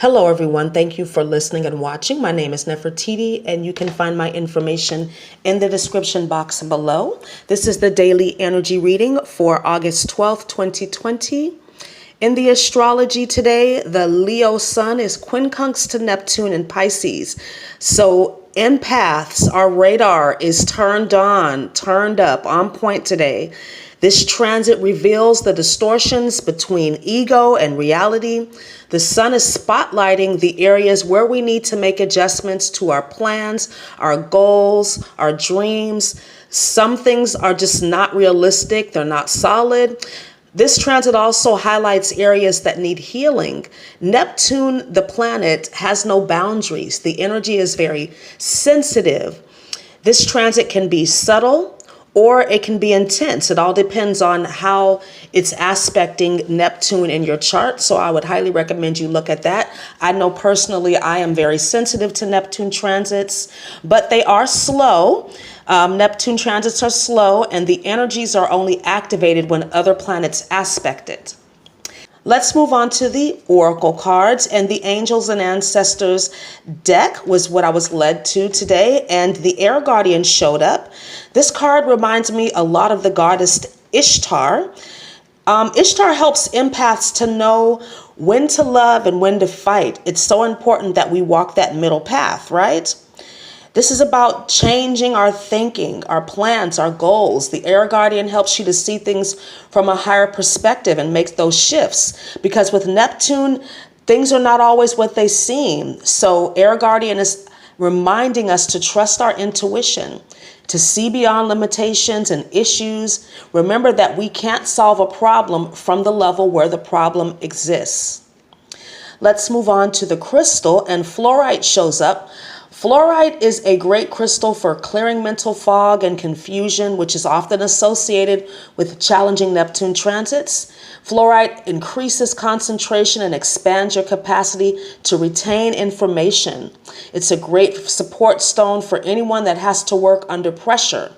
Hello, everyone. Thank you for listening and watching. My name is Nefertiti, and you can find my information in the description box below. This is the daily energy reading for August 12th, 2020. In the astrology today, the Leo sun is quincunx to Neptune in Pisces. So empaths, our radar is turned on, turned up, on point today. This transit reveals the distortions between ego and reality. The sun is spotlighting the areas where we need to make adjustments to our plans, our goals, our dreams. Some things are just not realistic. They're not solid. This transit also highlights areas that need healing. Neptune, the planet, has no boundaries. The energy is very sensitive. This transit can be subtle, or it can be intense. It all depends on how it's aspecting Neptune in your chart. So I would highly recommend you look at that. I know personally I am very sensitive to Neptune transits, but they are slow. Neptune transits are slow, and the energies are only activated when other planets aspect it. Let's move on to the oracle cards, and the angels and ancestors deck was what I was led to today, and the air guardian showed up. This card reminds me a lot of the goddess Ishtar. Ishtar helps empaths to know when to love and when to fight. It's so important that we walk that middle path, right? This is about changing our thinking, our plans, our goals. The air guardian helps you to see things from a higher perspective and make those shifts. Because with Neptune, things are not always what they seem. So air guardian is reminding us to trust our intuition, to see beyond limitations and issues. Remember that we can't solve a problem from the level where the problem exists. Let's move on to the crystal, and fluorite shows up. Fluorite is a great crystal for clearing mental fog and confusion, which is often associated with challenging Neptune transits. Fluorite increases concentration and expands your capacity to retain information. It's a great support stone for anyone that has to work under pressure.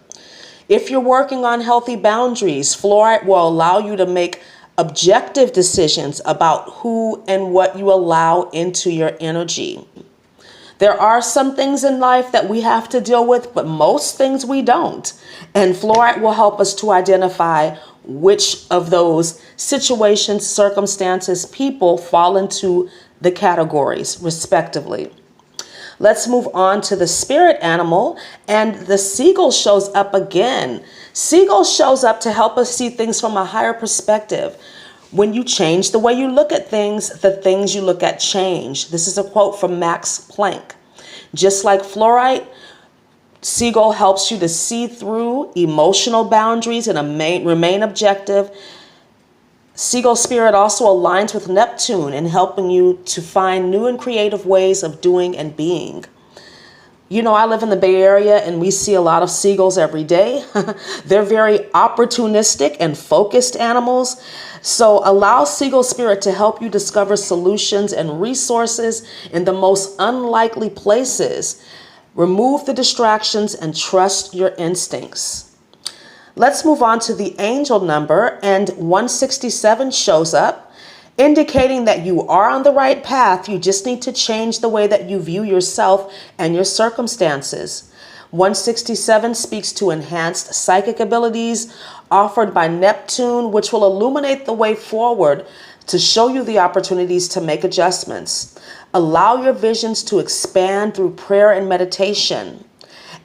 If you're working on healthy boundaries, fluorite will allow you to make objective decisions about who and what you allow into your energy. There are some things in life that we have to deal with, but most things we don't. And fluorite will help us to identify which of those situations, circumstances, people fall into the categories, respectively. Let's move on to the spirit animal, and the seagull shows up again. Seagull shows up to help us see things from a higher perspective. When you change the way you look at things, the things you look at change. This is a quote from Max Planck. Just like fluorite, seagull helps you to see through emotional boundaries and remain objective. Seagull spirit also aligns with Neptune in helping you to find new and creative ways of doing and being. You know, I live in the Bay Area and we see a lot of seagulls every day. They're very opportunistic and focused animals. So allow seagull spirit to help you discover solutions and resources in the most unlikely places. Remove the distractions and trust your instincts. Let's move on to the angel number, and 167 shows up, indicating that you are on the right path. You just need to change the way that you view yourself and your circumstances. 167 speaks to enhanced psychic abilities offered by Neptune, which will illuminate the way forward to show you the opportunities to make adjustments. Allow your visions to expand through prayer and meditation.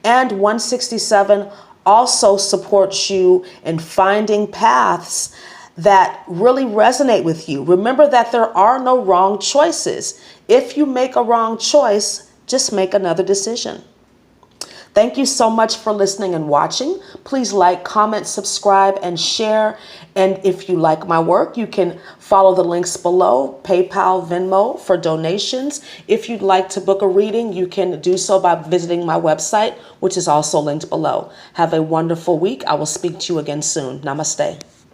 And 167 also supports you in finding paths that really resonate with you. Remember that there are no wrong choices. If you make a wrong choice, just make another decision. Thank you so much for listening and watching. Please like, comment, subscribe, and share. And if you like my work, you can follow the links below, PayPal, Venmo for donations. If you'd like to book a reading, you can do so by visiting my website, which is also linked below. Have a wonderful week. I will speak to you again soon. Namaste.